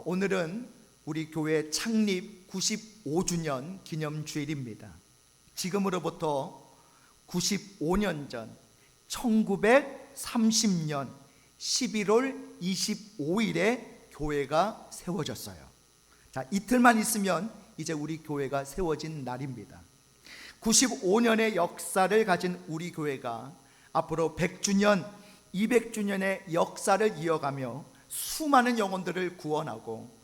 오늘은 우리 교회 창립 95주년 기념주일입니다. 지금으로부터 95년 전 1930년 11월 25일에 교회가 세워졌어요. 이틀만 있으면 이제 우리 교회가 세워진 날입니다. 95년의 역사를 가진 우리 교회가 앞으로 100주년, 200주년의 역사를 이어가며 수많은 영혼들을 구원하고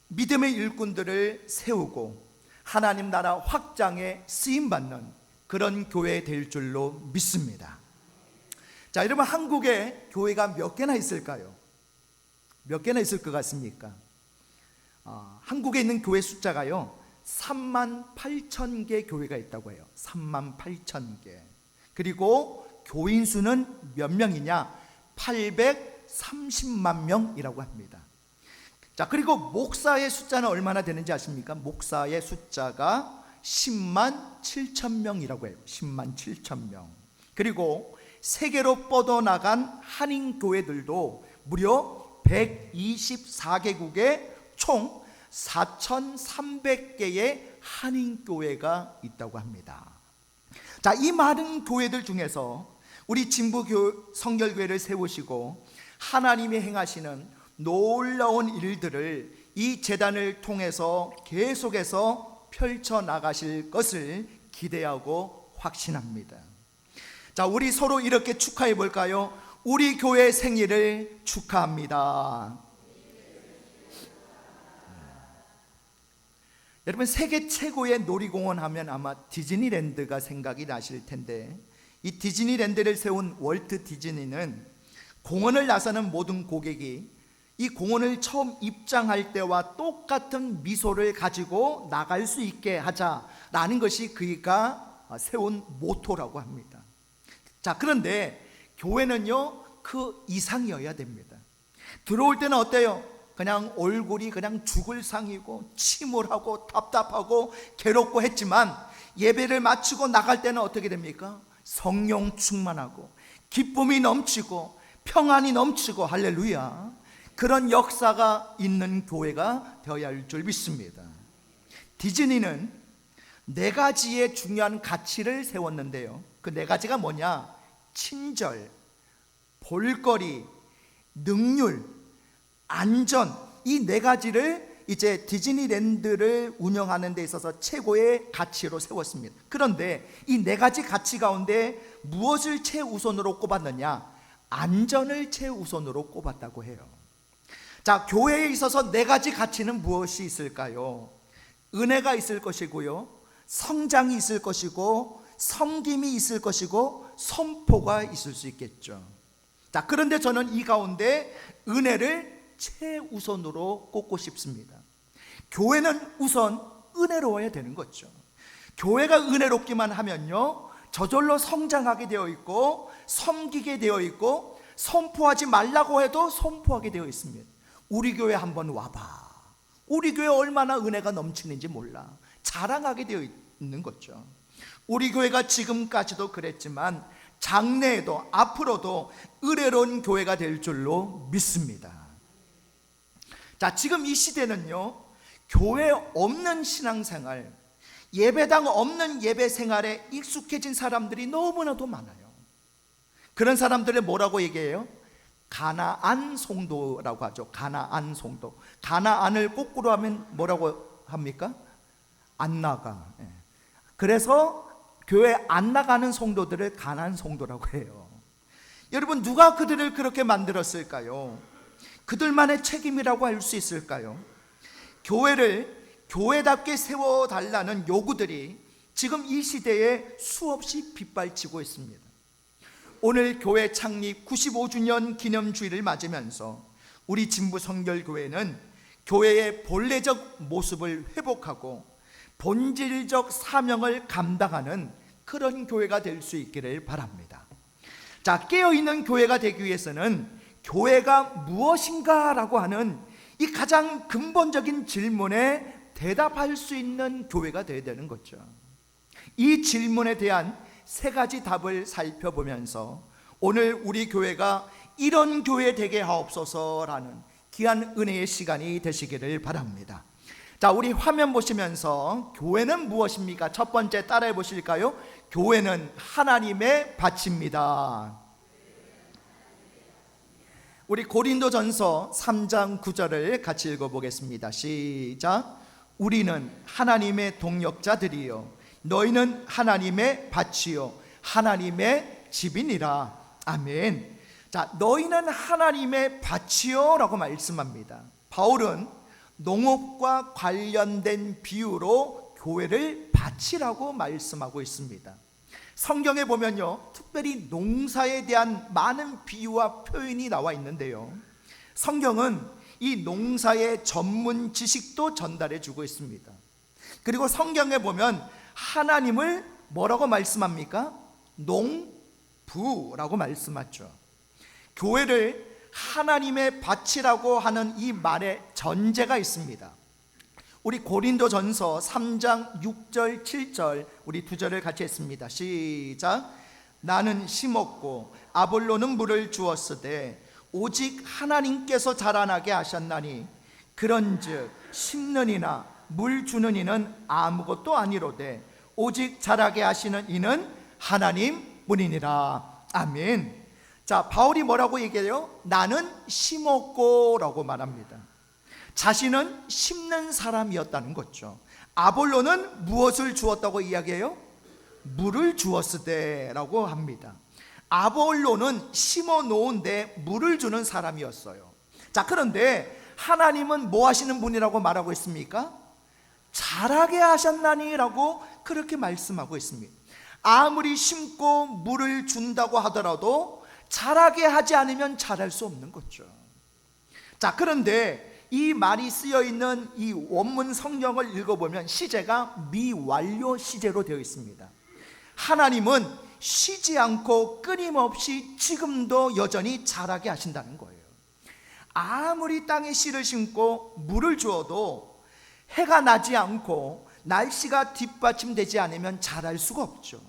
믿음의 일꾼들을 세우고 하나님 나라 확장에 쓰임받는 그런 교회 될 줄로 믿습니다. 여러분, 한국에 교회가 몇 개나 있을까요? 몇 개나 있을 것 같습니까? 한국에 있는 교회 숫자가요 38,000개 교회가 있다고 해요. 38,000개. 그리고 교인 수는 몇 명이냐? 830만 명이라고 합니다. 그리고 목사의 숫자는 얼마나 되는지 아십니까? 목사의 숫자가 10만 7천 명이라고 해요. 10만 7천 명. 그리고 세계로 뻗어나간 한인교회들도 무려 124개국에 총 4,300개의 한인교회가 있다고 합니다. 이 많은 교회들 중에서 우리 진부 성결교회를 세우시고 하나님이 행하시는 놀라운 일들을 이 재단을 통해서 계속해서 펼쳐나가실 것을 기대하고 확신합니다. 우리 서로 이렇게 축하해 볼까요? 우리 교회 생일을 축하합니다. 여러분, 세계 최고의 놀이공원 하면 아마 디즈니랜드가 생각이 나실 텐데, 이 디즈니랜드를 세운 월트 디즈니는 공원을 나서는 모든 고객이 이 공원을 처음 입장할 때와 똑같은 미소를 가지고 나갈 수 있게 하자라는 것이 그가 세운 모토라고 합니다. 그런데 교회는요 그 이상이어야 됩니다. 들어올 때는 어때요? 그냥 얼굴이 그냥 죽을 상이고 침울하고 답답하고 괴롭고 했지만 예배를 마치고 나갈 때는 어떻게 됩니까? 성령 충만하고 기쁨이 넘치고 평안이 넘치고 할렐루야, 그런 역사가 있는 교회가 되어야 할 줄 믿습니다. 디즈니는 4가지의 중요한 가치를 세웠는데요, 그 4가지가 뭐냐? 친절, 볼거리, 능률, 안전, 이 4가지를 이제 디즈니랜드를 운영하는 데 있어서 최고의 가치로 세웠습니다. 그런데 이 4가지 가치 가운데 무엇을 최우선으로 꼽았느냐? 안전을 최우선으로 꼽았다고 해요. 교회에 있어서 4가지 가치는 무엇이 있을까요? 은혜가 있을 것이고요, 성장이 있을 것이고, 섬김이 있을 것이고, 선포가 있을 수 있겠죠. 그런데 저는 이 가운데 은혜를 최우선으로 꼽고 싶습니다. 교회는 우선 은혜로워야 되는 거죠. 교회가 은혜롭기만 하면요 저절로 성장하게 되어 있고, 섬기게 되어 있고, 선포하지 말라고 해도 선포하게 되어 있습니다. 우리 교회 한번 와봐. 우리 교회 얼마나 은혜가 넘치는지 몰라. 자랑하게 되어 있는 거죠. 우리 교회가 지금까지도 그랬지만 장래에도 앞으로도 은혜로운 교회가 될 줄로 믿습니다. 지금 이 시대는요 교회 없는 신앙생활, 예배당 없는 예배생활에 익숙해진 사람들이 너무나도 많아요. 그런 사람들을 뭐라고 얘기해요? 가나안 성도라고 하죠. 가나안 성도. 가나안을 거꾸로 하면 뭐라고 합니까? 안 나가. 그래서 교회 안 나가는 성도들을 가나안 성도라고 해요. 여러분, 누가 그들을 그렇게 만들었을까요? 그들만의 책임이라고 할 수 있을까요? 교회를 교회답게 세워달라는 요구들이 지금 이 시대에 수없이 빗발치고 있습니다. 오늘 교회 창립 95주년 기념주일을 맞으면서 우리 진부 성결교회는 교회의 본래적 모습을 회복하고 본질적 사명을 감당하는 그런 교회가 될 수 있기를 바랍니다. 깨어있는 교회가 되기 위해서는 교회가 무엇인가 라고 하는 이 가장 근본적인 질문에 대답할 수 있는 교회가 되어야 되는 거죠. 이 질문에 대한 3가지 답을 살펴보면서 오늘 우리 교회가 이런 교회 되게 하옵소서라는 귀한 은혜의 시간이 되시기를 바랍니다. 자, 우리 화면 보시면서 교회는 무엇입니까? 첫 번째 따라해 보실까요? 교회는 하나님의 밭입니다. 우리 고린도전서 3장 9절을 같이 읽어보겠습니다. 시작. 우리는 하나님의 동역자들이요 너희는 하나님의 밭이요 하나님의 집이니라. 아멘. 자, 너희는 하나님의 밭이요 라고 말씀합니다. 바울은 농업과 관련된 비유로 교회를 밭이라고 말씀하고 있습니다. 성경에 보면요, 특별히 농사에 대한 많은 비유와 표현이 나와 있는데요, 성경은 이 농사의 전문 지식도 전달해 주고 있습니다. 그리고 성경에 보면 하나님을 뭐라고 말씀합니까? 농부라고 말씀하죠. 교회를 하나님의 밭이라고 하는 이 말에 전제가 있습니다. 우리 고린도전서 3장 6절 7절 우리 두 절을 같이 했습니다. 시작. 나는 심었고 아볼로는 물을 주었으되 오직 하나님께서 자라나게 하셨나니 그런즉 심는 이나 물 주는 이는 아무것도 아니로되 오직 자라게 하시는 이는 하나님뿐이니라. 아멘. 자, 바울이 뭐라고 얘기해요? 나는 심었고 라고 말합니다. 자신은 심는 사람이었다는 거죠. 아볼로는 무엇을 주었다고 이야기해요? 물을 주었으되 라고 합니다. 아볼로는 심어 놓은데 물을 주는 사람이었어요. 자, 그런데 하나님은 뭐 하시는 분이라고 말하고 있습니까? 자라게 하셨나니 라고 그렇게 말씀하고 있습니다. 아무리 심고 물을 준다고 하더라도 자라게 하지 않으면 자랄 수 없는 거죠. 자, 그런데 이 말이 쓰여 있는 이 원문 성경을 읽어보면 시제가 미완료 시제로 되어 있습니다. 하나님은 쉬지 않고 끊임없이 지금도 여전히 자라게 하신다는 거예요. 아무리 땅에 씨를 심고 물을 주어도 해가 나지 않고 날씨가 뒷받침되지 않으면 자랄 수가 없죠.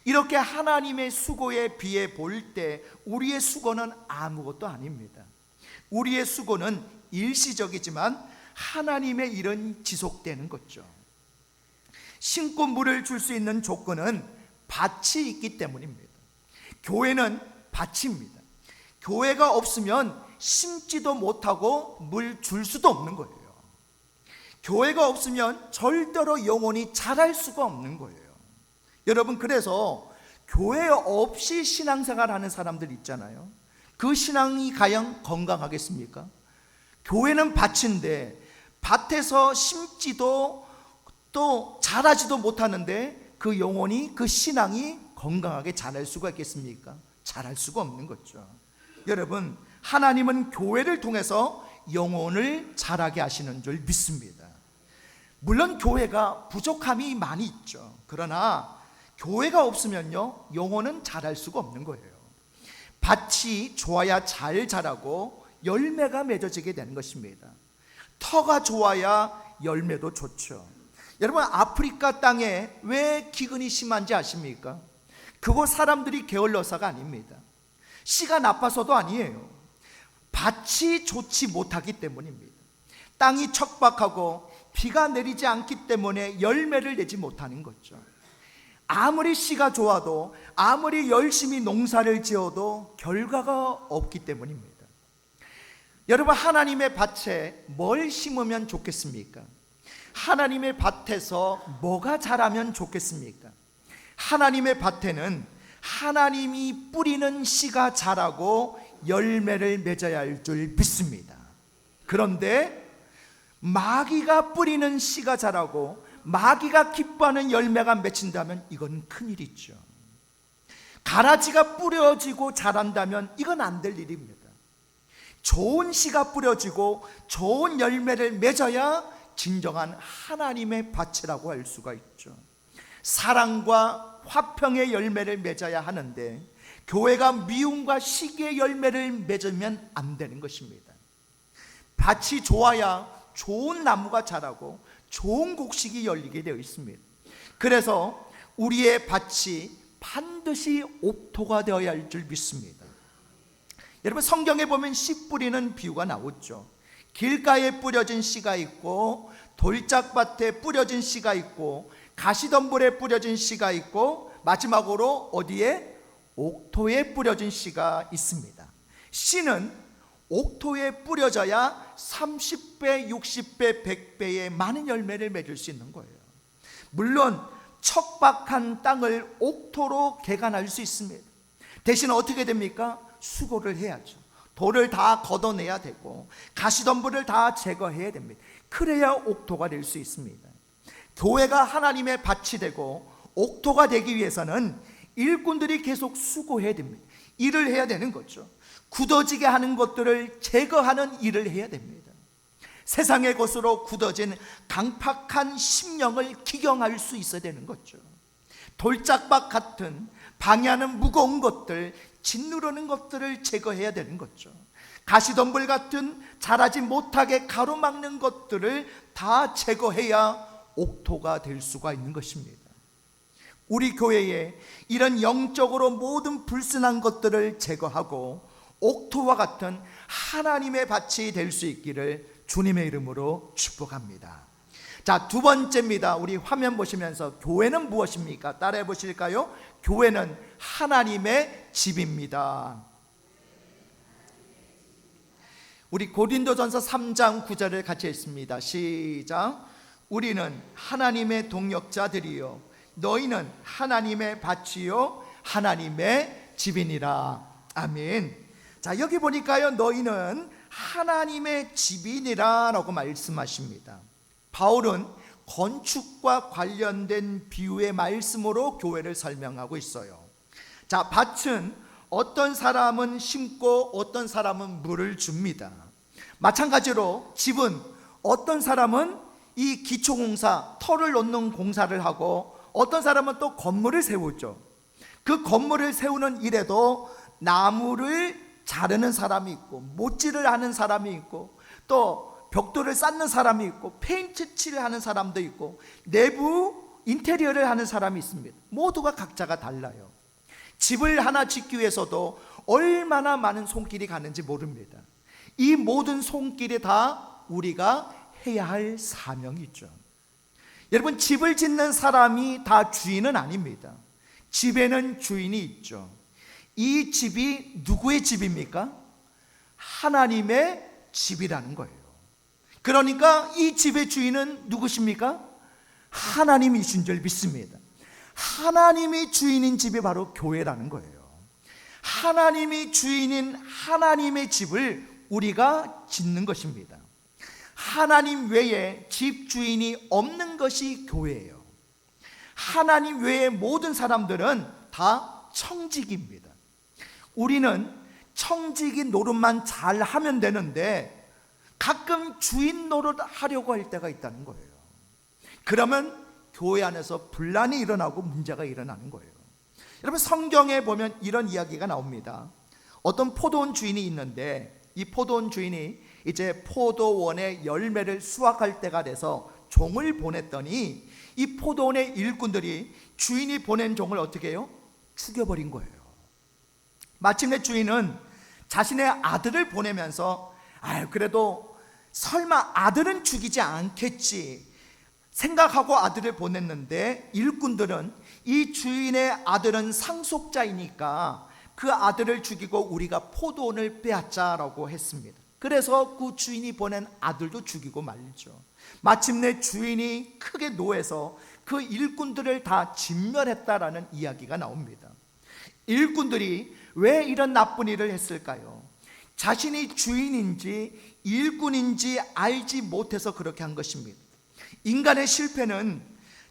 이렇게 하나님의 수고에 비해 볼 때 우리의 수고는 아무것도 아닙니다. 우리의 수고는 일시적이지만 하나님의 일은 지속되는 거죠. 심고 물을 줄 수 있는 조건은 밭이 있기 때문입니다. 교회는 밭입니다. 교회가 없으면 심지도 못하고 물 줄 수도 없는 거예요. 교회가 없으면 절대로 영혼이 자랄 수가 없는 거예요. 여러분, 그래서 교회 없이 신앙생활 하는 사람들 있잖아요. 그 신앙이 과연 건강하겠습니까? 교회는 밭인데 밭에서 심지도 또 자라지도 못하는데 그 영혼이, 그 신앙이 건강하게 자랄 수가 있겠습니까? 자랄 수가 없는 거죠. 여러분, 하나님은 교회를 통해서 영혼을 자라게 하시는 줄 믿습니다. 물론 교회가 부족함이 많이 있죠. 그러나 교회가 없으면요, 영혼은 자랄 수가 없는 거예요. 밭이 좋아야 잘 자라고 열매가 맺어지게 되는 것입니다. 터가 좋아야 열매도 좋죠. 여러분, 아프리카 땅에 왜 기근이 심한지 아십니까? 그곳 사람들이 게을러서가 아닙니다. 씨가 나빠서도 아니에요. 밭이 좋지 못하기 때문입니다. 땅이 척박하고 비가 내리지 않기 때문에 열매를 내지 못하는 거죠. 아무리 씨가 좋아도 아무리 열심히 농사를 지어도 결과가 없기 때문입니다. 여러분, 하나님의 밭에 뭘 심으면 좋겠습니까? 하나님의 밭에서 뭐가 자라면 좋겠습니까? 하나님의 밭에는 하나님이 뿌리는 씨가 자라고 열매를 맺어야 할 줄 믿습니다. 그런데 마귀가 뿌리는 씨가 자라고 마귀가 기뻐하는 열매가 맺힌다면 이건 큰일이죠. 가라지가 뿌려지고 자란다면 이건 안 될 일입니다. 좋은 씨가 뿌려지고 좋은 열매를 맺어야 진정한 하나님의 밭이라고 할 수가 있죠. 사랑과 화평의 열매를 맺어야 하는데 교회가 미움과 시기의 열매를 맺으면 안 되는 것입니다. 밭이 좋아야 좋은 나무가 자라고 좋은 곡식이 열리게 되어 있습니다. 그래서 우리의 밭이 반드시 옥토가 되어야 할 줄 믿습니다. 여러분, 성경에 보면 씨 뿌리는 비유가 나오죠. 길가에 뿌려진 씨가 있고, 돌짝밭에 뿌려진 씨가 있고, 가시덤불에 뿌려진 씨가 있고, 마지막으로 어디에? 옥토에 뿌려진 씨가 있습니다. 씨는 옥토에 뿌려져야 30배, 60배, 100배의 많은 열매를 맺을 수 있는 거예요. 물론 척박한 땅을 옥토로 개간할 수 있습니다. 대신 어떻게 됩니까? 수고를 해야죠. 돌을 다 걷어내야 되고, 가시덤불을 다 제거해야 됩니다. 그래야 옥토가 될 수 있습니다. 교회가 하나님의 밭이 되고 옥토가 되기 위해서는 일꾼들이 계속 수고해야 됩니다. 일을 해야 되는 거죠. 굳어지게 하는 것들을 제거하는 일을 해야 됩니다. 세상의 것으로 굳어진 강팍한 심령을 기경할 수 있어야 되는 거죠. 돌짝박 같은 방해하는 무거운 것들, 짓누르는 것들을 제거해야 되는 거죠. 가시덤불 같은 자라지 못하게 가로막는 것들을 다 제거해야 옥토가 될 수가 있는 것입니다. 우리 교회에 이런 영적으로 모든 불순한 것들을 제거하고 옥토와 같은 하나님의 밭이 될 수 있기를 주님의 이름으로 축복합니다. 자, 두 번째입니다. 우리 화면 보시면서 교회는 무엇입니까? 따라해 보실까요? 교회는 하나님의 집입니다. 우리 고린도전서 3장 9절을 같이 읽습니다. 시작. 우리는 하나님의 동역자들이요 너희는 하나님의 밭이요 하나님의 집이니라. 아멘. 자, 여기 보니까요, 너희는 하나님의 집이니라 라고 말씀하십니다. 바울은 건축과 관련된 비유의 말씀으로 교회를 설명하고 있어요. 자, 밭은 어떤 사람은 심고 어떤 사람은 물을 줍니다. 마찬가지로 집은 어떤 사람은 이 기초공사, 터를 놓는 공사를 하고 어떤 사람은 또 건물을 세우죠. 그 건물을 세우는 일에도 나무를 자르는 사람이 있고, 못질을 하는 사람이 있고, 또 벽돌을 쌓는 사람이 있고, 페인트 칠을 하는 사람도 있고, 내부 인테리어를 하는 사람이 있습니다. 모두가 각자가 달라요. 집을 하나 짓기 위해서도 얼마나 많은 손길이 가는지 모릅니다. 이 모든 손길이 다 우리가 해야 할 사명이죠. 여러분, 집을 짓는 사람이 다 주인은 아닙니다. 집에는 주인이 있죠. 이 집이 누구의 집입니까? 하나님의 집이라는 거예요. 그러니까 이 집의 주인은 누구십니까? 하나님이신 줄 믿습니다. 하나님이 주인인 집이 바로 교회라는 거예요. 하나님이 주인인 하나님의 집을 우리가 짓는 것입니다. 하나님 외에 집 주인이 없는 것이 교회예요. 하나님 외의 모든 사람들은 다 청직입니다. 우리는 청지기 노릇만 잘 하면 되는데 가끔 주인 노릇 하려고 할 때가 있다는 거예요. 그러면 교회 안에서 분란이 일어나고 문제가 일어나는 거예요. 여러분, 성경에 보면 이런 이야기가 나옵니다. 어떤 포도원 주인이 있는데 이 포도원 주인이 이제 포도원의 열매를 수확할 때가 돼서 종을 보냈더니 이 포도원의 일꾼들이 주인이 보낸 종을 어떻게 해요? 죽여버린 거예요. 마침내 주인은 자신의 아들을 보내면서 그래도 설마 아들은 죽이지 않겠지 생각하고 아들을 보냈는데, 일꾼들은 이 주인의 아들은 상속자이니까 그 아들을 죽이고 우리가 포도원을 빼앗자라고 했습니다. 그래서 그 주인이 보낸 아들도 죽이고 말죠. 마침내 주인이 크게 노해서 그 일꾼들을 다 진멸했다라는 이야기가 나옵니다. 일꾼들이 왜 이런 나쁜 일을 했을까요? 자신이 주인인지 일꾼인지 알지 못해서 그렇게 한 것입니다. 인간의 실패는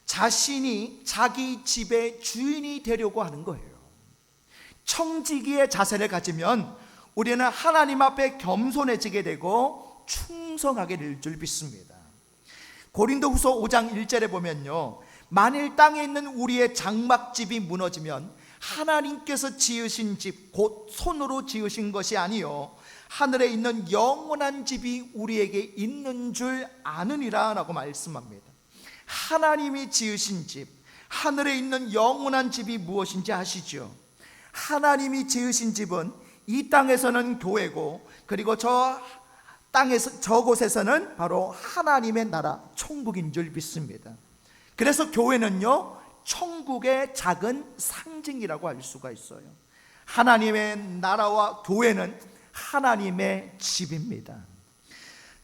자신이 자기 집의 주인이 되려고 하는 거예요. 청지기의 자세를 가지면 우리는 하나님 앞에 겸손해지게 되고 충성하게 될 줄 믿습니다. 고린도후서 5장 1절에 보면요, 만일 땅에 있는 우리의 장막집이 무너지면 하나님께서 지으신 집, 곧 손으로 지으신 것이 아니요 하늘에 있는 영원한 집이 우리에게 있는 줄 아느니라 라고 말씀합니다. 하나님이 지으신 집, 하늘에 있는 영원한 집이 무엇인지 아시죠? 하나님이 지으신 집은 이 땅에서는 교회고, 그리고 저곳에서는 바로 하나님의 나라 천국인 줄 믿습니다. 그래서 교회는요, 천국의 작은 상징이라고 할 수가 있어요. 하나님의 나라와 교회는 하나님의 집입니다.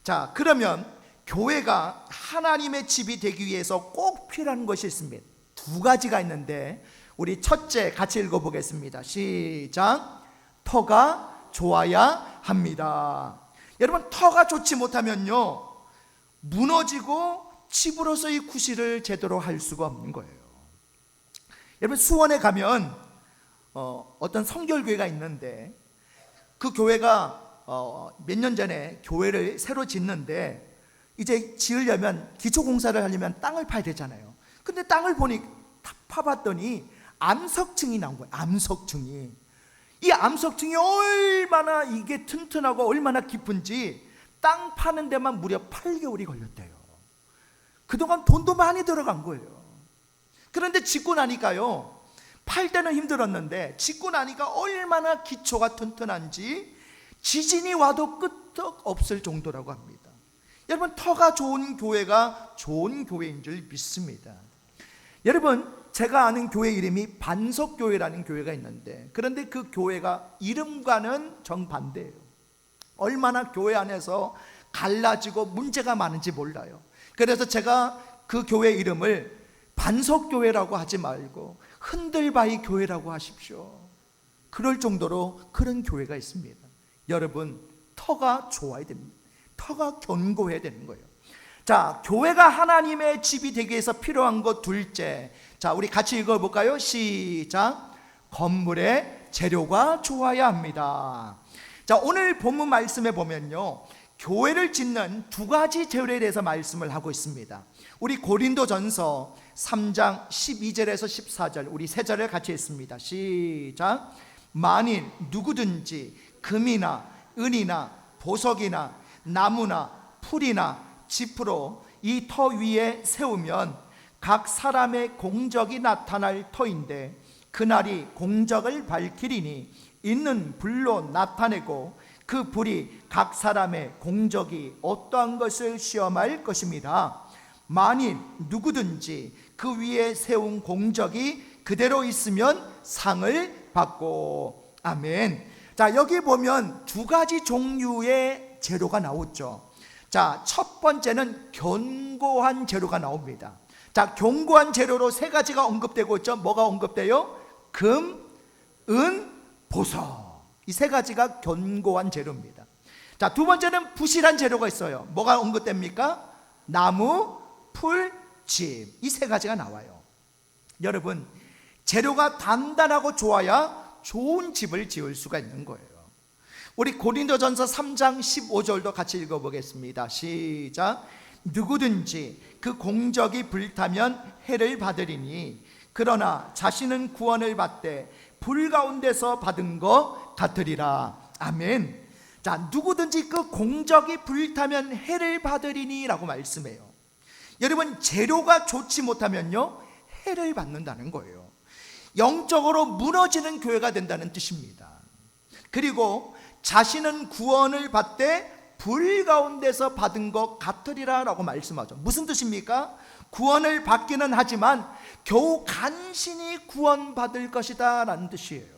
자, 그러면 교회가 하나님의 집이 되기 위해서 꼭 필요한 것이 있습니다. 두 가지가 있는데, 우리 첫째 같이 읽어보겠습니다. 시작. 터가 좋아야 합니다. 여러분, 터가 좋지 못하면요, 무너지고 집으로서의 구실을 제대로 할 수가 없는 거예요. 여러분, 수원에 가면 어떤 성결교회가 있는데, 그 교회가 몇 년 전에 교회를 새로 짓는데, 이제 지으려면, 기초공사를 하려면 땅을 파야 되잖아요. 근데 땅을 딱 파봤더니 암석층이 나온 거예요. 암석층이. 이 암석층이 얼마나 이게 튼튼하고 얼마나 깊은지 땅 파는 데만 무려 8개월이 걸렸대요. 그동안 돈도 많이 들어간 거예요. 그런데 짓고 나니까요, 팔 때는 힘들었는데 짓고 나니까 얼마나 기초가 튼튼한지 지진이 와도 끄떡 없을 정도라고 합니다. 여러분, 터가 좋은 교회가 좋은 교회인 줄 믿습니다. 여러분, 제가 아는 교회 이름이 반석교회라는 교회가 있는데, 그런데 그 교회가 이름과는 정반대예요. 얼마나 교회 안에서 갈라지고 문제가 많은지 몰라요. 그래서 제가 그 교회 이름을 반석교회라고 하지 말고 흔들바위 교회라고 하십시오. 그럴 정도로 그런 교회가 있습니다. 여러분, 터가 좋아야 됩니다. 터가 견고해야 되는 거예요. 자, 교회가 하나님의 집이 되기 위해서 필요한 것 둘째. 자, 우리 같이 읽어볼까요? 시작. 건물의 재료가 좋아야 합니다. 자, 오늘 본문 말씀에 보면요, 교회를 짓는 두 가지 재료에 대해서 말씀을 하고 있습니다. 우리 고린도전서 3장 12절에서 14절, 우리 세 절을 같이 읽습니다. 시작. 만일 누구든지 금이나 은이나 보석이나 나무나 풀이나 짚으로 이 터 위에 세우면 각 사람의 공적이 나타날 터인데, 그날이 공적을 밝히리니 있는 불로 나타내고 그 불이 각 사람의 공적이 어떠한 것을 시험할 것입니다. 만일 누구든지 그 위에 세운 공적이 그대로 있으면 상을 받고. 아멘. 자, 여기 보면 두 가지 종류의 재료가 나오죠. 자, 첫 번째는 견고한 재료가 나옵니다. 자, 견고한 재료로 세 가지가 언급되고 있죠. 뭐가 언급돼요? 금, 은, 보석. 이 세 가지가 견고한 재료입니다. 자, 두 번째는 부실한 재료가 있어요. 뭐가 언급됩니까? 나무, 풀, 집. 이 세 가지가 나와요. 여러분, 재료가 단단하고 좋아야 좋은 집을 지을 수가 있는 거예요. 우리 고린도전서 3장 15절도 같이 읽어보겠습니다. 시작. 누구든지 그 공적이 불타면 해를 받으리니 그러나 자신은 구원을 받되 불 가운데서 받은 것 같으리라. 아멘. 자, 누구든지 그 공적이 불타면 해를 받으리니 라고 말씀해요. 여러분, 재료가 좋지 못하면요, 해를 받는다는 거예요. 영적으로 무너지는 교회가 된다는 뜻입니다. 그리고 자신은 구원을 받되 불 가운데서 받은 것 같으리라 라고 말씀하죠. 무슨 뜻입니까? 구원을 받기는 하지만 겨우 간신히 구원받을 것이다 라는 뜻이에요.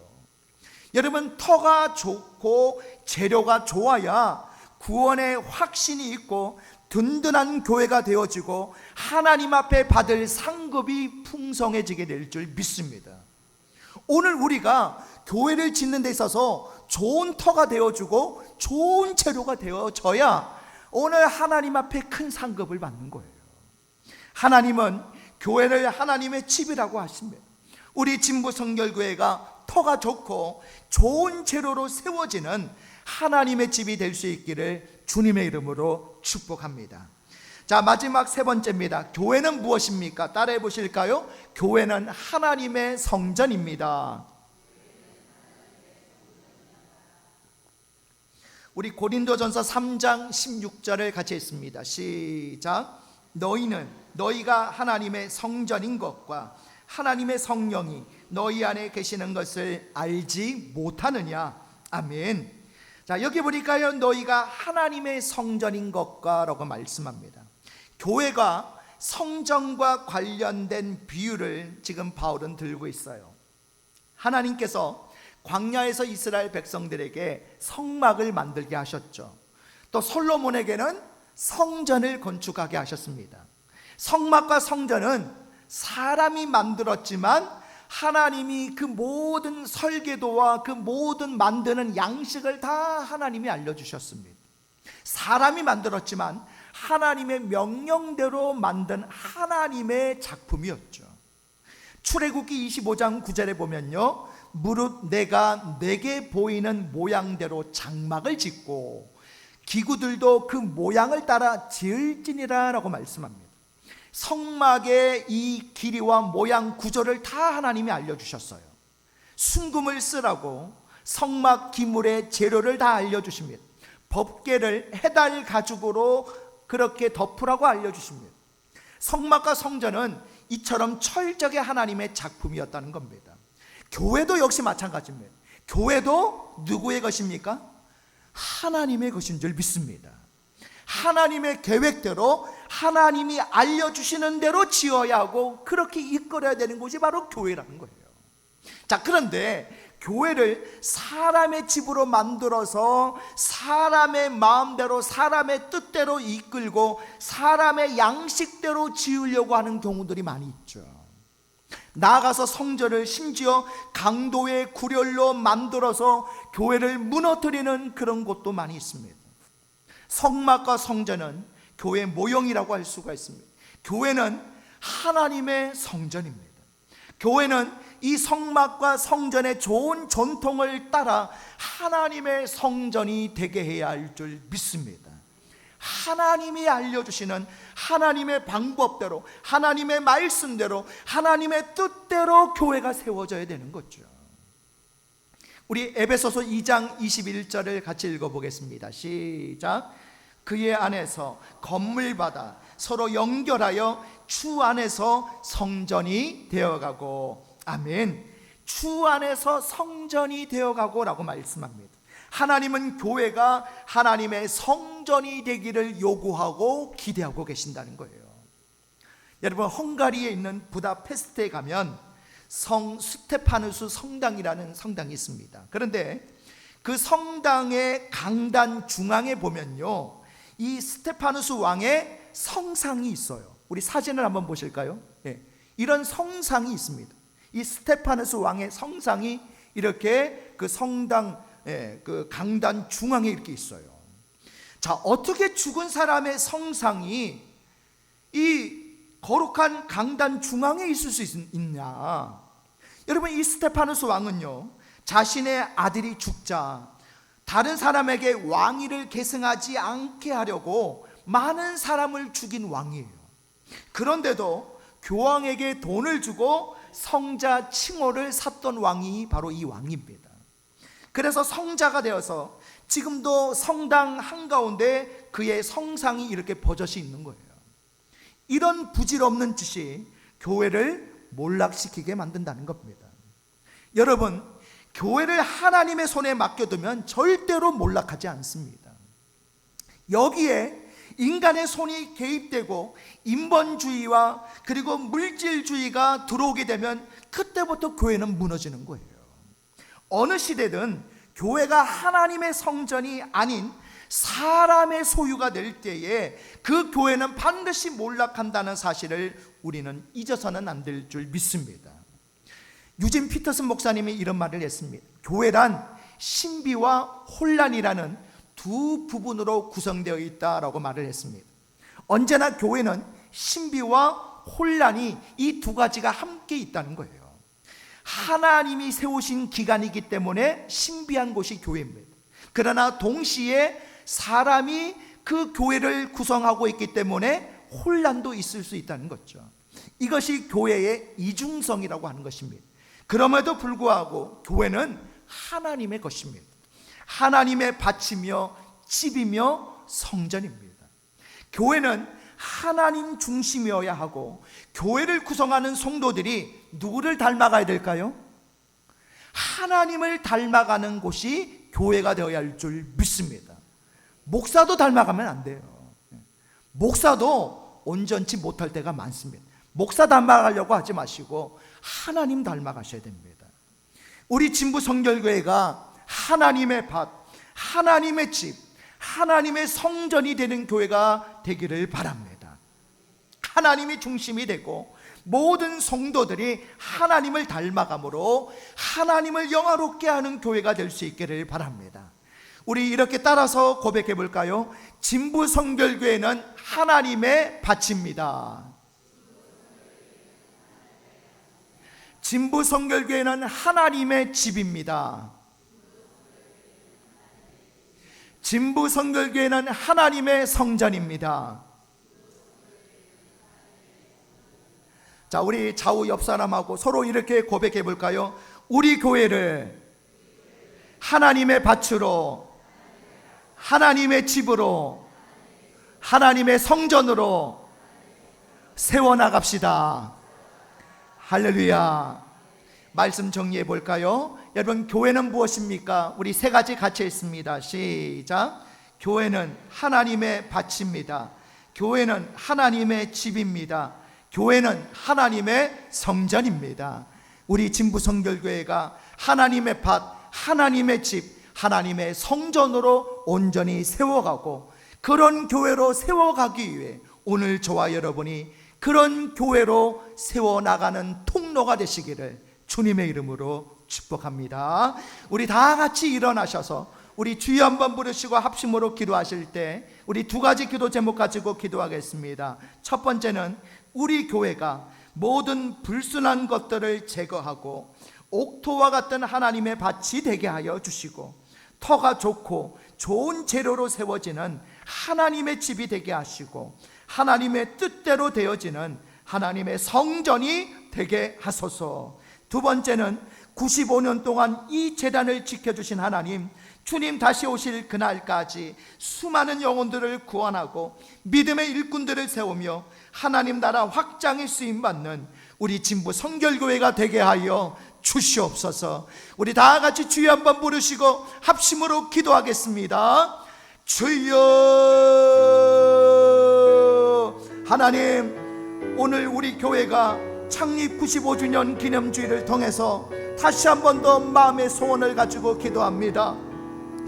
여러분, 터가 좋고 재료가 좋아야 구원의 확신이 있고 든든한 교회가 되어지고 하나님 앞에 받을 상급이 풍성해지게 될 줄 믿습니다. 오늘 우리가 교회를 짓는 데 있어서 좋은 터가 되어주고 좋은 재료가 되어져야 오늘 하나님 앞에 큰 상급을 받는 거예요. 하나님은 교회를 하나님의 집이라고 하십니다. 우리 진부 성결교회가 터가 좋고 좋은 재료로 세워지는 하나님의 집이 될 수 있기를 주님의 이름으로 축복합니다. 자, 마지막 세 번째입니다. 교회는 무엇입니까? 따라해 보실까요? 교회는 하나님의 성전입니다. 우리 고린도전서 3장 16절을 같이 읽습니다. 시작. 너희가 하나님의 성전인 것과 하나님의 성령이 너희 안에 계시는 것을 알지 못하느냐? 아멘. 자, 여기 보니까요, 너희가 하나님의 성전인 것과 라고 말씀합니다. 교회가 성전과 관련된 비유를 지금 바울은 들고 있어요. 하나님께서 광야에서 이스라엘 백성들에게 성막을 만들게 하셨죠. 또 솔로몬에게는 성전을 건축하게 하셨습니다. 성막과 성전은 사람이 만들었지만 하나님이 그 모든 설계도와 그 모든 만드는 양식을 다 하나님이 알려주셨습니다. 사람이 만들었지만 하나님의 명령대로 만든 하나님의 작품이었죠. 출애굽기 25장 9절에 보면요, 무릇 내가 내게 보이는 모양대로 장막을 짓고 기구들도 그 모양을 따라 지을지니라 라고 말씀합니다. 성막의 이 길이와 모양 구조를 다 하나님이 알려주셨어요. 순금을 쓰라고 성막 기물의 재료를 다 알려주십니다. 법궤를 해달 가죽으로 그렇게 덮으라고 알려주십니다. 성막과 성전은 이처럼 철저하게 하나님의 작품이었다는 겁니다. 교회도 역시 마찬가지입니다. 교회도 누구의 것입니까? 하나님의 것인 줄 믿습니다. 하나님의 계획대로 하나님이 알려주시는 대로 지어야 하고 그렇게 이끌어야 되는 곳이 바로 교회라는 거예요. 자, 그런데 교회를 사람의 집으로 만들어서 사람의 마음대로 사람의 뜻대로 이끌고 사람의 양식대로 지으려고 하는 경우들이 많이 있죠. 나아가서 성전을 심지어 강도의 구렬로 만들어서 교회를 무너뜨리는 그런 곳도 많이 있습니다. 성막과 성전은 교회 모형이라고 할 수가 있습니다. 교회는 하나님의 성전입니다. 교회는 이 성막과 성전의 좋은 전통을 따라 하나님의 성전이 되게 해야 할 줄 믿습니다. 하나님이 알려주시는 하나님의 방법대로, 하나님의 말씀대로, 하나님의 뜻대로 교회가 세워져야 되는 거죠. 우리 에베소서 2장 21절을 같이 읽어보겠습니다. 시작. 그의 안에서 건물받아 서로 연결하여 주 안에서 성전이 되어가고, 아멘. 주 안에서 성전이 되어가고 라고 말씀합니다. 하나님은 교회가 하나님의 성전이 되기를 요구하고 기대하고 계신다는 거예요. 여러분, 헝가리에 있는 부다페스트에 가면 성 스테파누스 성당이라는 성당이 있습니다. 그런데 그 성당의 강단 중앙에 보면요, 이 스테파누스 왕의 성상이 있어요. 우리 사진을 한번 보실까요? 네, 이런 성상이 있습니다. 이 스테파누스 왕의 성상이 이렇게 그 성당 그 강단 중앙에 이렇게 있어요. 자, 어떻게 죽은 사람의 성상이 이 거룩한 강단 중앙에 있을 수 있냐? 여러분, 이 스테파누스 왕은요, 자신의 아들이 죽자 다른 사람에게 왕위를 계승하지 않게 하려고 많은 사람을 죽인 왕이에요. 그런데도 교황에게 돈을 주고 성자 칭호를 샀던 왕이 바로 이 왕입니다. 그래서 성자가 되어서 지금도 성당 한가운데 그의 성상이 이렇게 버젓이 있는 거예요. 이런 부질없는 짓이 교회를 몰락시키게 만든다는 겁니다. 여러분, 교회를 하나님의 손에 맡겨두면 절대로 몰락하지 않습니다. 여기에 인간의 손이 개입되고 인본주의와 그리고 물질주의가 들어오게 되면 그때부터 교회는 무너지는 거예요. 어느 시대든 교회가 하나님의 성전이 아닌 사람의 소유가 될 때에 그 교회는 반드시 몰락한다는 사실을 우리는 잊어서는 안 될 줄 믿습니다. 유진 피터슨 목사님이 이런 말을 했습니다. 교회란 신비와 혼란이라는 두 부분으로 구성되어 있다라고 말을 했습니다. 언제나 교회는 신비와 혼란이 이 두 가지가 함께 있다는 거예요. 하나님이 세우신 기관이기 때문에 신비한 곳이 교회입니다. 그러나 동시에 사람이 그 교회를 구성하고 있기 때문에 혼란도 있을 수 있다는 거죠. 이것이 교회의 이중성이라고 하는 것입니다. 그럼에도 불구하고 교회는 하나님의 것입니다. 하나님의 밭이며 집이며 성전입니다. 교회는 하나님 중심이어야 하고, 교회를 구성하는 성도들이 누구를 닮아가야 될까요? 하나님을 닮아가는 곳이 교회가 되어야 할 줄 믿습니다. 목사도 닮아가면 안 돼요. 목사도 온전치 못할 때가 많습니다. 목사 닮아가려고 하지 마시고 하나님 닮아가셔야 됩니다. 우리 진부 성결교회가 하나님의 밭, 하나님의 집, 하나님의 성전이 되는 교회가 되기를 바랍니다. 하나님이 중심이 되고 모든 성도들이 하나님을 닮아감으로 하나님을 영화롭게 하는 교회가 될 수 있기를 바랍니다. 우리 이렇게 따라서 고백해 볼까요? 진부 성결교회는 하나님의 밭입니다. 진부 성결교회는 하나님의 집입니다. 진부 성결교회는 하나님의 성전입니다. 자, 우리 좌우 옆 사람하고 서로 이렇게 고백해 볼까요? 우리 교회를 하나님의 밭으로, 하나님의 집으로, 하나님의 성전으로 세워나갑시다. 할렐루야. 말씀 정리해 볼까요? 여러분, 교회는 무엇입니까? 우리 세 가지 같이 했습니다. 시작. 교회는 하나님의 밭입니다. 교회는 하나님의 집입니다. 교회는 하나님의 성전입니다. 우리 진부 성결교회가 하나님의 밭, 하나님의 집, 하나님의 성전으로 온전히 세워가고 그런 교회로 세워가기 위해 오늘 저와 여러분이 그런 교회로 세워나가는 통로가 되시기를 주님의 이름으로 축복합니다. 우리 다 같이 일어나셔서 우리 주여 한번 부르시고 합심으로 기도하실 때 우리 두 가지 기도 제목 가지고 기도하겠습니다. 첫 번째는 우리 교회가 모든 불순한 것들을 제거하고 옥토와 같은 하나님의 밭이 되게 하여 주시고 터가 좋고 좋은 재료로 세워지는 하나님의 집이 되게 하시고 하나님의 뜻대로 되어지는 하나님의 성전이 되게 하소서. 두 번째는 95년 동안 이 재단을 지켜주신 하나님, 주님 다시 오실 그날까지 수많은 영혼들을 구원하고 믿음의 일꾼들을 세우며 하나님 나라 확장에 쓰임받는 우리 진부 성결교회가 되게 하여 주시옵소서. 우리 다 같이 주여 한번 부르시고 합심으로 기도하겠습니다. 주여. 하나님, 오늘 우리 교회가 창립 95주년 기념주일을 통해서 다시 한 번 더 마음의 소원을 가지고 기도합니다.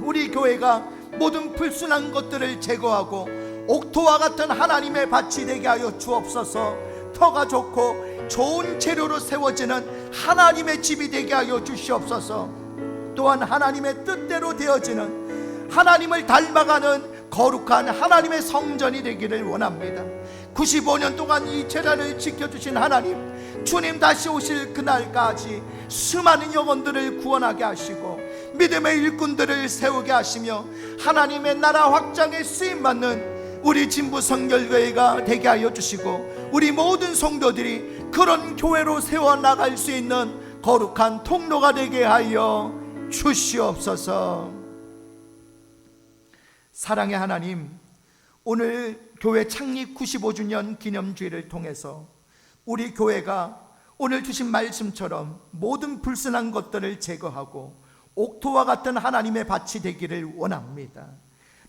우리 교회가 모든 불순한 것들을 제거하고 옥토와 같은 하나님의 밭이 되게 하여 주옵소서. 터가 좋고 좋은 재료로 세워지는 하나님의 집이 되게 하여 주시옵소서. 또한 하나님의 뜻대로 되어지는 하나님을 닮아가는 거룩한 하나님의 성전이 되기를 원합니다. 95년 동안 이 재단을 지켜주신 하나님, 주님 다시 오실 그날까지 수많은 영혼들을 구원하게 하시고 믿음의 일꾼들을 세우게 하시며 하나님의 나라 확장에 쓰임받는 우리 진부 성결교회가 되게 하여 주시고 우리 모든 성도들이 그런 교회로 세워나갈 수 있는 거룩한 통로가 되게 하여 주시옵소서. 사랑의 하나님, 오늘 교회 창립 95주년 기념주일을 통해서 우리 교회가 오늘 주신 말씀처럼 모든 불순한 것들을 제거하고 옥토와 같은 하나님의 밭이 되기를 원합니다.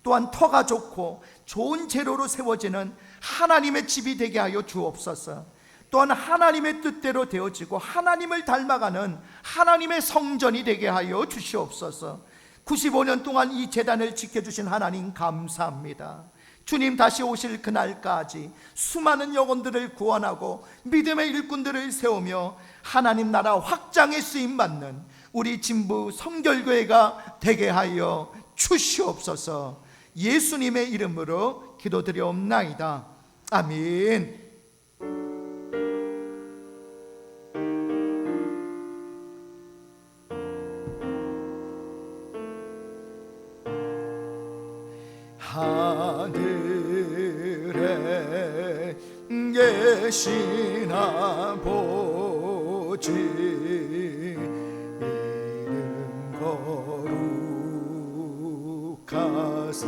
또한 터가 좋고 좋은 재료로 세워지는 하나님의 집이 되게 하여 주옵소서. 또한 하나님의 뜻대로 되어지고 하나님을 닮아가는 하나님의 성전이 되게 하여 주시옵소서. 95년 동안 이 재단을 지켜주신 하나님 감사합니다. 주님 다시 오실 그날까지 수많은 영혼들을 구원하고 믿음의 일꾼들을 세우며 하나님 나라 확장에 쓰임받는 우리 진부 성결교회가 되게 하여 주시옵소서. 예수님의 이름으로 기도드리옵나이다. 아멘. 하늘에 계신 아버지, 이름 거룩하사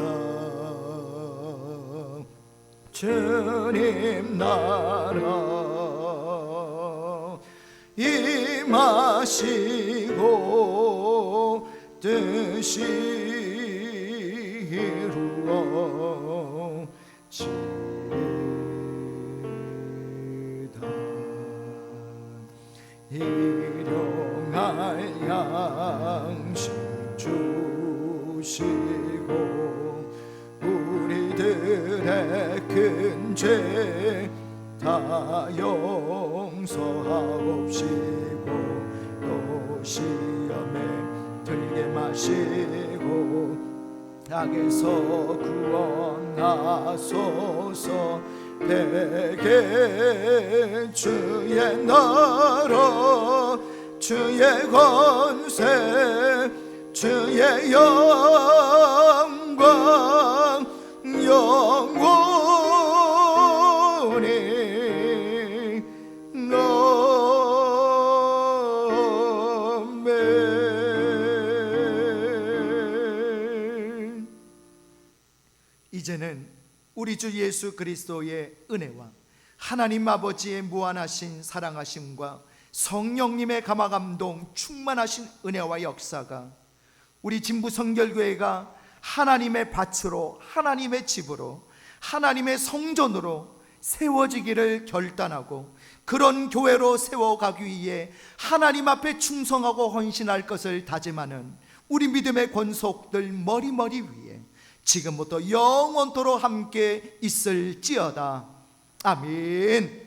주님 나라 임하시고 뜻이 이루어지다. 일용할 양식 주시고 우리들의 큰 죄 다 용서하옵시고 또 시험에 들게 마시고 악에서 구원하소서. 내게 주의 나라 주의 권세 주의 영광 영원히 아멘. 이제는 우리 주 예수 그리스도의 은혜와 하나님 아버지의 무한하신 사랑하심과 성령님의 감화감동 충만하신 은혜와 역사가 우리 진부성결교회가 하나님의 밭으로 하나님의 집으로 하나님의 성전으로 세워지기를 결단하고 그런 교회로 세워가기 위해 하나님 앞에 충성하고 헌신할 것을 다짐하는 우리 믿음의 권속들 머리머리 위에 지금부터 영원토록 함께 있을지어다. 아멘.